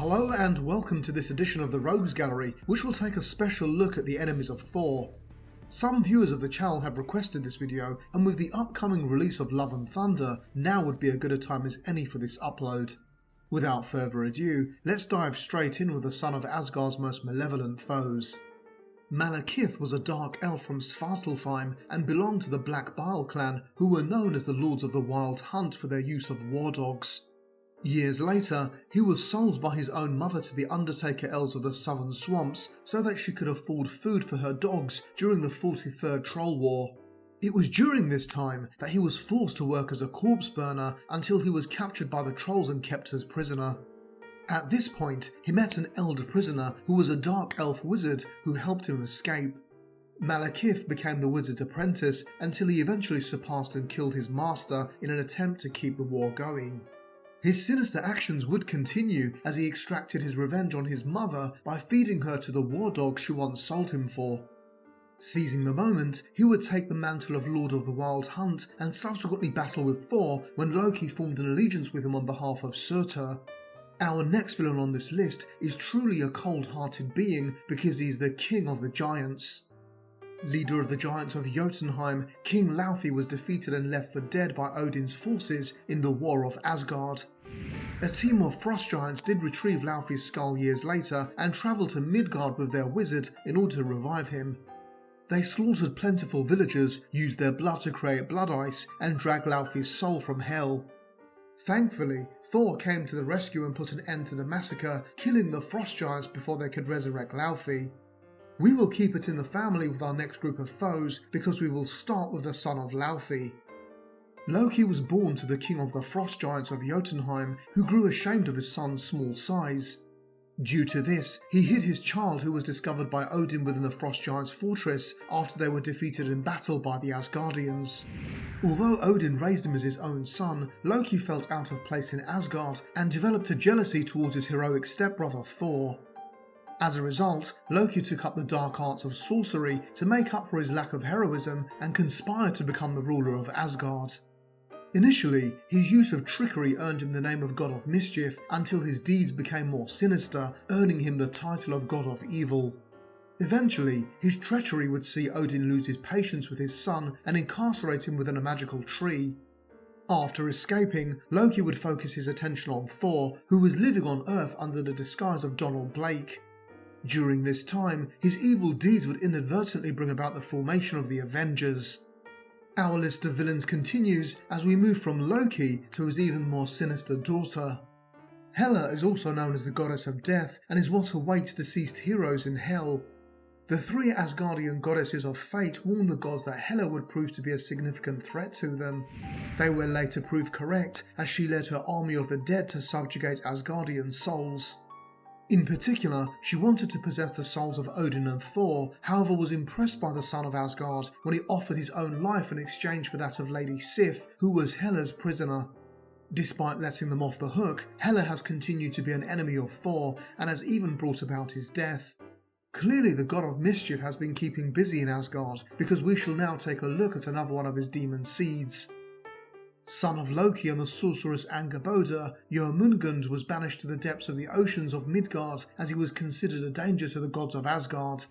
Hello and welcome to this edition of the Rogues Gallery, which will take a special look at the enemies of Thor. Some viewers of the channel have requested this video, and with the upcoming release of Love and Thunder, now would be a good a time as any for this upload. Without further ado, let's dive straight in with the son of Asgard's most malevolent foes. Malkith was a dark elf from Svartalfheim and belonged to the Black Bile clan, who were known as the Lords of the Wild Hunt for their use of war dogs. Years later, he was sold by his own mother to the Undertaker elves of the Southern Swamps so that she could afford food for her dogs during the 43rd Troll War. It was during this time that he was forced to work as a corpse burner until he was captured by the trolls and kept as prisoner. At this point, he met an elder prisoner who was a dark elf wizard who helped him escape. Malkith became the wizard's apprentice until he eventually surpassed and killed his master in an attempt to keep the war going. His sinister actions would continue as he extracted his revenge on his mother by feeding her to the war dog she once sold him for. Seizing the moment, he would take the mantle of Lord of the Wild Hunt and subsequently battle with Thor when Loki formed an allegiance with him on behalf of Serta. Our next villain on this list is truly a cold-hearted being because he is the king of the giants. Leader of the giants of Jotunheim, King Laufey was defeated and left for dead by Odin's forces in the War of Asgard. A team of frost giants did retrieve Laufey's skull years later and travelled to Midgard with their wizard in order to revive him. They slaughtered plentiful villagers, used their blood to create blood ice, and dragged Laufey's soul from hell. Thankfully, Thor came to the rescue and put an end to the massacre, killing the frost giants before they could resurrect Laufey. We will keep it in the family with our next group of foes because we will start with the son of Laufey. Loki was born to the king of the frost giants of Jotunheim, who grew ashamed of his son's small size. Due to this, he hid his child, who was discovered by Odin within the frost giants' fortress after they were defeated in battle by the Asgardians. Although Odin raised him as his own son, Loki felt out of place in Asgard and developed a jealousy towards his heroic stepbrother Thor. As a result, Loki took up the dark arts of sorcery to make up for his lack of heroism and conspired to become the ruler of Asgard. Initially, his use of trickery earned him the name of God of Mischief until his deeds became more sinister, earning him the title of God of Evil. Eventually, his treachery would see Odin lose his patience with his son and incarcerate him within a magical tree. After escaping, Loki would focus his attention on Thor, who was living on Earth under the disguise of Donald Blake. During this time, his evil deeds would inadvertently bring about the formation of the Avengers. Our list of villains continues as we move from Loki to his even more sinister daughter. Hela is also known as the goddess of death and is what awaits deceased heroes in Hell. The three Asgardian goddesses of fate warned the gods that Hela would prove to be a significant threat to them. They were later proved correct as she led her army of the dead to subjugate Asgardian souls. In particular, she wanted to possess the souls of Odin and Thor, however was impressed by the son of Asgard when he offered his own life in exchange for that of Lady Sif, who was Hela's prisoner. Despite letting them off the hook, Hela has continued to be an enemy of Thor and has even brought about his death. Clearly the god of mischief has been keeping busy in Asgard, because we shall now take a look at another one of his demon seeds. Son of Loki and the sorceress Angerboda, Uranudgen was banished to the depths of the oceans of Midgard as he was considered a danger to the gods of Asgard.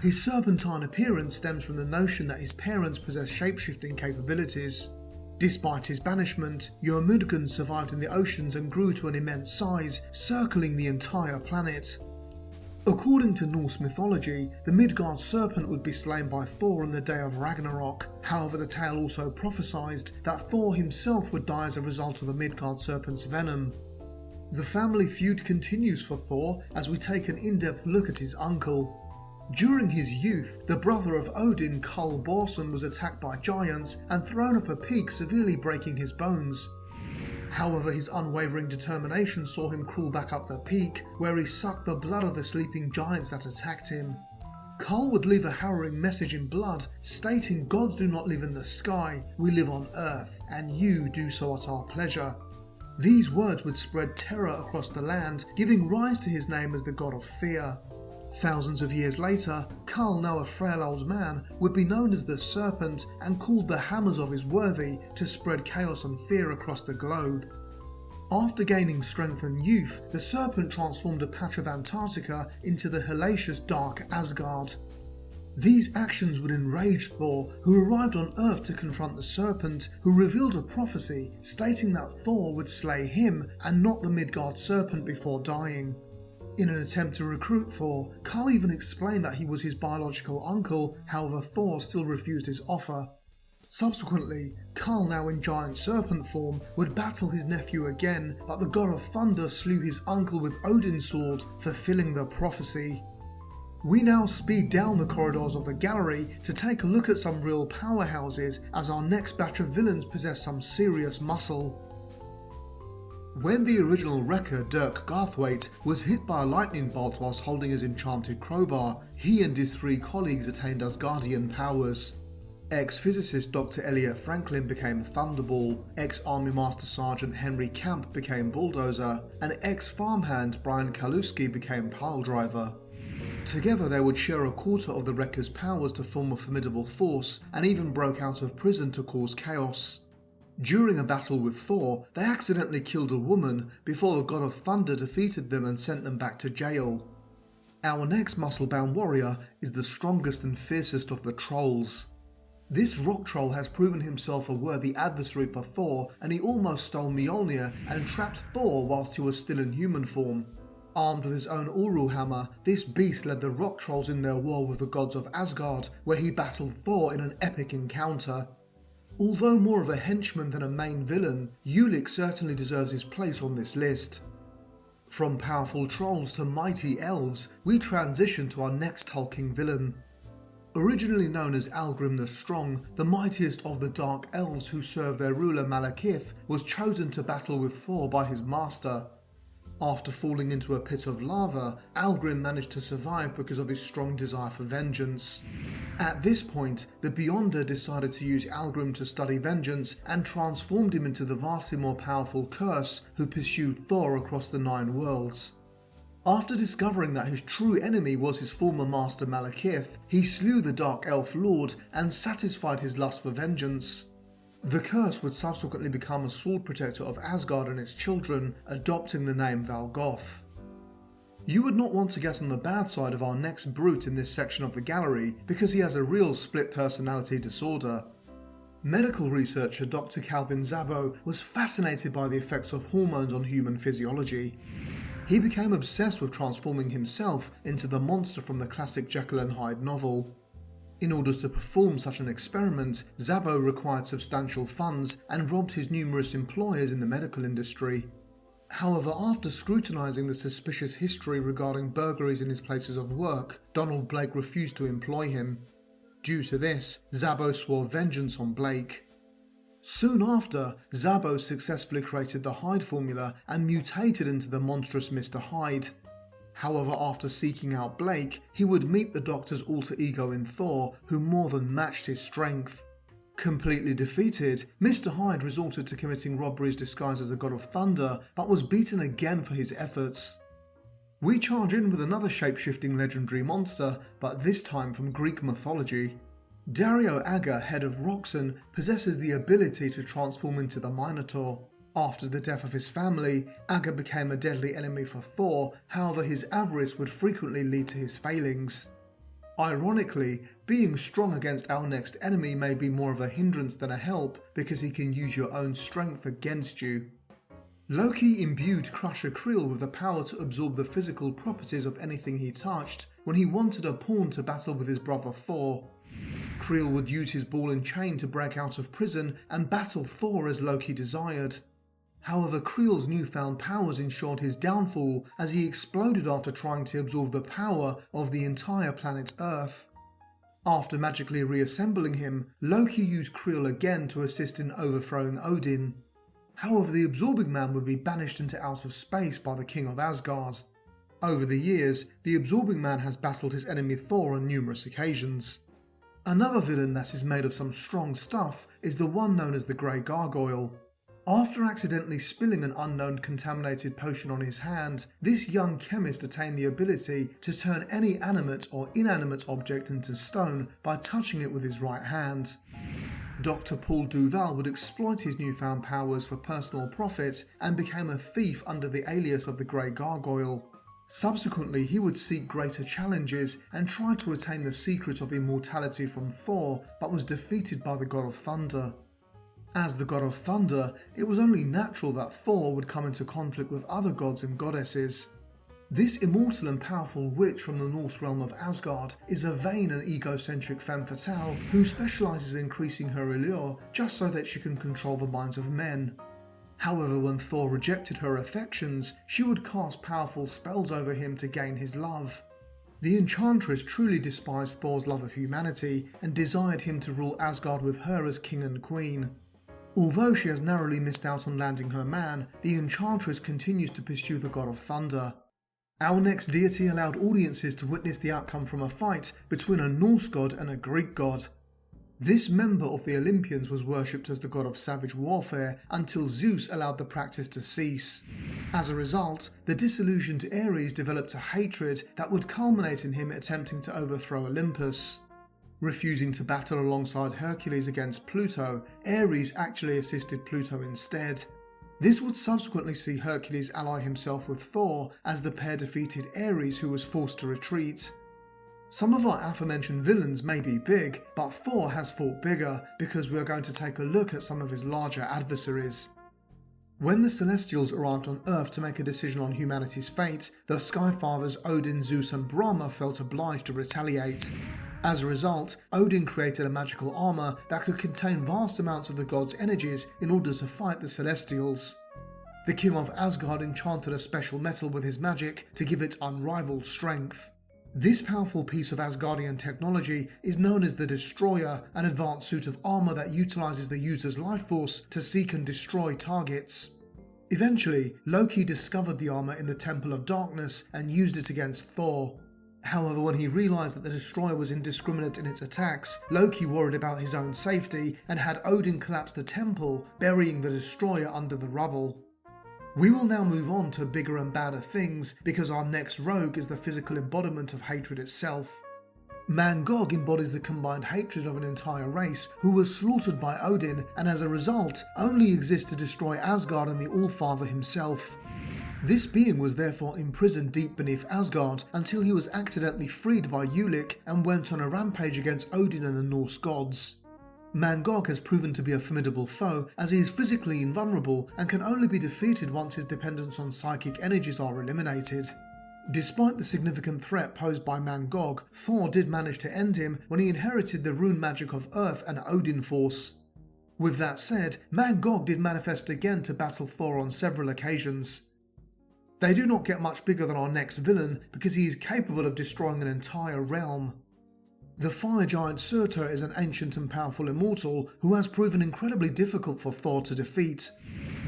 His serpentine appearance stems from the notion that his parents possessed shapeshifting capabilities. Despite his banishment, Uranudgen survived in the oceans and grew to an immense size, circling the entire planet. According to Norse mythology, the Midgard serpent would be slain by Thor on the day of Ragnarok. However, the tale also prophesied that Thor himself would die as a result of the Midgard serpent's venom. The family feud continues for Thor as we take an in-depth look at his uncle. During his youth, the brother of Odin, Kull Borson, was attacked by giants and thrown off a peak, severely breaking his bones. However, his unwavering determination saw him crawl back up the peak, where he sucked the blood of the sleeping giants that attacked him. Kull would leave a harrowing message in blood, stating, "Gods do not live in the sky, we live on earth, and you do so at our pleasure." These words would spread terror across the land, giving rise to his name as the god of fear. Thousands of years later, Kull, now a frail old man, would be known as the Serpent and called the hammers of his worthy to spread chaos and fear across the globe. After gaining strength and youth, the Serpent transformed a patch of Antarctica into the hellacious dark Asgard. These actions would enrage Thor, who arrived on Earth to confront the Serpent, who revealed a prophecy stating that Thor would slay him and not the Midgard Serpent before dying. In an attempt to recruit Thor, Karl even explained that he was his biological uncle, however Thor still refused his offer. Subsequently, Karl, now in giant serpent form, would battle his nephew again, but the god of thunder slew his uncle with Odin's sword, fulfilling the prophecy. We now speed down the corridors of the gallery to take a look at some real powerhouses, as our next batch of villains possess some serious muscle. When the original wrecker Dirk Garthwaite was hit by a lightning bolt whilst holding his enchanted crowbar, he and his 3 colleagues attained Asgardian powers. Ex-physicist Dr. Elliot Franklin became Thunderball, ex-Army Master Sergeant Henry Camp became Bulldozer, and ex-farmhand Brian Kaluski became Piledriver. Together they would share a quarter of the wrecker's powers to form a formidable force, and even broke out of prison to cause chaos. During a battle with Thor, they accidentally killed a woman before the god of thunder defeated them and sent them back to jail. Our next muscle-bound warrior is the strongest and fiercest of the trolls. This rock troll has proven himself a worthy adversary for Thor, and he almost stole Mjolnir and trapped Thor whilst he was still in human form. Armed with his own Uru hammer, this beast led the rock trolls in their war with the gods of Asgard, where he battled Thor in an epic encounter. Although more of a henchman than a main villain, Eulek certainly deserves his place on this list. From powerful trolls to mighty elves, we transition to our next hulking villain. Originally known as Algrim the Strong, the mightiest of the Dark Elves who serve their ruler Malkith, was chosen to battle with Thor by his master. After falling into a pit of lava, Algrim managed to survive because of his strong desire for vengeance. At this point, the Beyonder decided to use Algrim to study vengeance and transformed him into the vastly more powerful Curse who pursued Thor across the 9 worlds. After discovering that his true enemy was his former master Malkith, he slew the Dark Elf Lord and satisfied his lust for vengeance. The Curse would subsequently become a sword protector of Asgard and its children, adopting the name Valgoth. You would not want to get on the bad side of our next brute in this section of the gallery, because he has a real split personality disorder. Medical researcher Dr. Calvin Szabo was fascinated by the effects of hormones on human physiology. He became obsessed with transforming himself into the monster from the classic Jekyll and Hyde novel. In order to perform such an experiment, Szabo required substantial funds and robbed his numerous employers in the medical industry. However, after scrutinising the suspicious history regarding burglaries in his places of work, Donald Blake refused to employ him. Due to this, Szabo swore vengeance on Blake. Soon after, Szabo successfully created the Hyde formula and mutated into the monstrous Mr. Hyde. However, after seeking out Blake, he would meet the Doctor's alter ego in Thor, who more than matched his strength. Completely defeated, Mr. Hyde resorted to committing robberies disguised as a god of thunder, but was beaten again for his efforts. We charge in with another shape-shifting legendary monster, but this time from Greek mythology. Dario Agger, head of Roxxon, possesses the ability to transform into the Minotaur. After the death of his family, Agger became a deadly enemy for Thor, however his avarice would frequently lead to his failings. Ironically, being strong against our next enemy may be more of a hindrance than a help because he can use your own strength against you. Loki imbued Crusher Creel with the power to absorb the physical properties of anything he touched when he wanted a pawn to battle with his brother Thor. Creel would use his ball and chain to break out of prison and battle Thor as Loki desired. However, Creel's newfound powers ensured his downfall as he exploded after trying to absorb the power of the entire planet Earth. After magically reassembling him, Loki used Creel again to assist in overthrowing Odin. However, the Absorbing Man would be banished into outer space by the King of Asgard. Over the years, the Absorbing Man has battled his enemy Thor on numerous occasions. Another villain that is made of some strong stuff is the one known as the Grey Gargoyle. After accidentally spilling an unknown contaminated potion on his hand, this young chemist attained the ability to turn any animate or inanimate object into stone by touching it with his right hand. Dr. Paul Duval would exploit his newfound powers for personal profit and became a thief under the alias of the Grey Gargoyle. Subsequently, he would seek greater challenges and try to attain the secret of immortality from Thor, but was defeated by the god of thunder. As the god of thunder, it was only natural that Thor would come into conflict with other gods and goddesses. This immortal and powerful witch from the Norse realm of Asgard is a vain and egocentric femme fatale who specialises in increasing her allure just so that she can control the minds of men. However, when Thor rejected her affections, she would cast powerful spells over him to gain his love. The Enchantress truly despised Thor's love of humanity and desired him to rule Asgard with her as king and queen. Although she has narrowly missed out on landing her man, the Enchantress continues to pursue the god of thunder. Our next deity allowed audiences to witness the outcome from a fight between a Norse god and a Greek god. This member of the Olympians was worshipped as the god of savage warfare until Zeus allowed the practice to cease. As a result, the disillusioned Ares developed a hatred that would culminate in him attempting to overthrow Olympus. Refusing to battle alongside Hercules against Pluto, Ares actually assisted Pluto instead. This would subsequently see Hercules ally himself with Thor as the pair defeated Ares, who was forced to retreat. Some of our aforementioned villains may be big, but Thor has fought bigger because we are going to take a look at some of his larger adversaries. When the Celestials arrived on Earth to make a decision on humanity's fate, the Skyfathers Odin, Zeus and Brahma felt obliged to retaliate. As a result, Odin created a magical armour that could contain vast amounts of the gods' energies in order to fight the Celestials. The king of Asgard enchanted a special metal with his magic to give it unrivaled strength. This powerful piece of Asgardian technology is known as the Destroyer, an advanced suit of armour that utilises the user's life force to seek and destroy targets. Eventually, Loki discovered the armour in the Temple of Darkness and used it against Thor. However, when he realised that the Destroyer was indiscriminate in its attacks, Loki worried about his own safety and had Odin collapse the temple, burying the Destroyer under the rubble. We will now move on to bigger and badder things because our next rogue is the physical embodiment of hatred itself. Mangog embodies the combined hatred of an entire race who was slaughtered by Odin and as a result only exists to destroy Asgard and the Allfather himself. This being was therefore imprisoned deep beneath Asgard until he was accidentally freed by Eulek and went on a rampage against Odin and the Norse gods. Mangog has proven to be a formidable foe as he is physically invulnerable and can only be defeated once his dependence on psychic energies are eliminated. Despite the significant threat posed by Mangog, Thor did manage to end him when he inherited the rune magic of Earth and Odin Force. With that said, Mangog did manifest again to battle Thor on several occasions. They do not get much bigger than our next villain because he is capable of destroying an entire realm. The fire giant Serta is an ancient and powerful immortal who has proven incredibly difficult for Thor to defeat.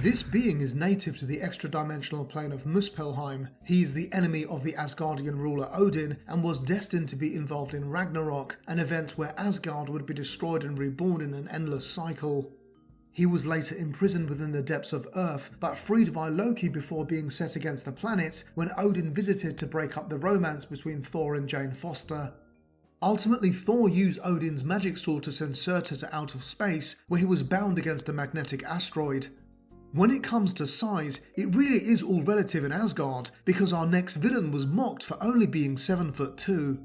This being is native to the extra-dimensional plane of Muspelheim. He is the enemy of the Asgardian ruler Odin and was destined to be involved in Ragnarok, an event where Asgard would be destroyed and reborn in an endless cycle. He was later imprisoned within the depths of Earth, but freed by Loki before being set against the planet when Odin visited to break up the romance between Thor and Jane Foster. Ultimately, Thor used Odin's magic sword to send Serta to outer space, where he was bound against a magnetic asteroid. When it comes to size, it really is all relative in Asgard, because our next villain was mocked for only being 7'2".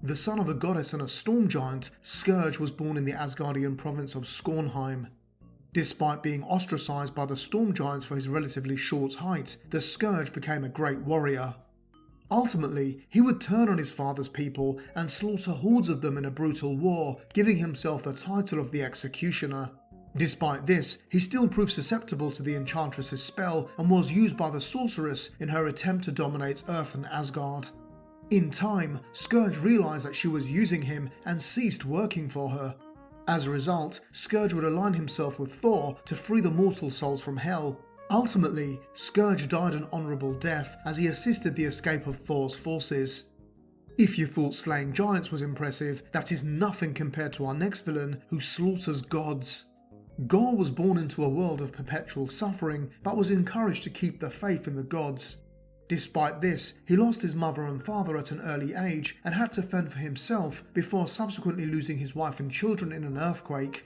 The son of a goddess and a storm giant, Scourge was born in the Asgardian province of Skornheim. Despite being ostracised by the storm giants for his relatively short height, the Scourge became a great warrior. Ultimately, he would turn on his father's people and slaughter hordes of them in a brutal war, giving himself the title of the Executioner. Despite this, he still proved susceptible to the Enchantress's spell and was used by the sorceress in her attempt to dominate Earth and Asgard. In time, Scourge realised that she was using him and ceased working for her. As a result, Scourge would align himself with Thor to free the mortal souls from hell. Ultimately, Scourge died an honourable death as he assisted the escape of Thor's forces. If you thought slaying giants was impressive, that is nothing compared to our next villain who slaughters gods. Gorr was born into a world of perpetual suffering, but was encouraged to keep the faith in the gods. Despite this, he lost his mother and father at an early age and had to fend for himself before subsequently losing his wife and children in an earthquake.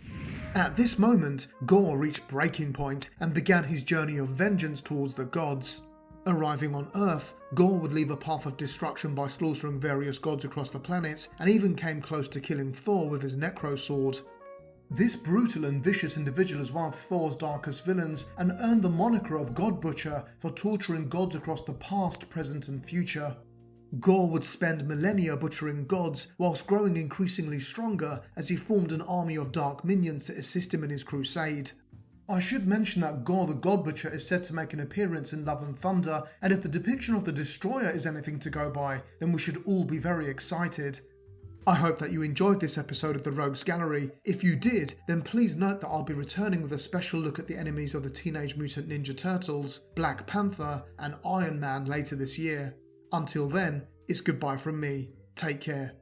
At this moment, Gorr reached breaking point and began his journey of vengeance towards the gods. Arriving on Earth, Gorr would leave a path of destruction by slaughtering various gods across the planet, and even came close to killing Thor with his Necro Sword. This brutal and vicious individual is one of Thor's darkest villains, and earned the moniker of God Butcher for torturing gods across the past, present and future. Gorr would spend millennia butchering gods, whilst growing increasingly stronger as he formed an army of dark minions to assist him in his crusade. I should mention that Gorr the God Butcher is said to make an appearance in Love and Thunder, and if the depiction of the Destroyer is anything to go by, then we should all be very excited. I hope that you enjoyed this episode of the Rogues Gallery. If you did, then please note that I'll be returning with a special look at the enemies of the Teenage Mutant Ninja Turtles, Black Panther and Iron Man later this year. Until then, it's goodbye from me. Take care.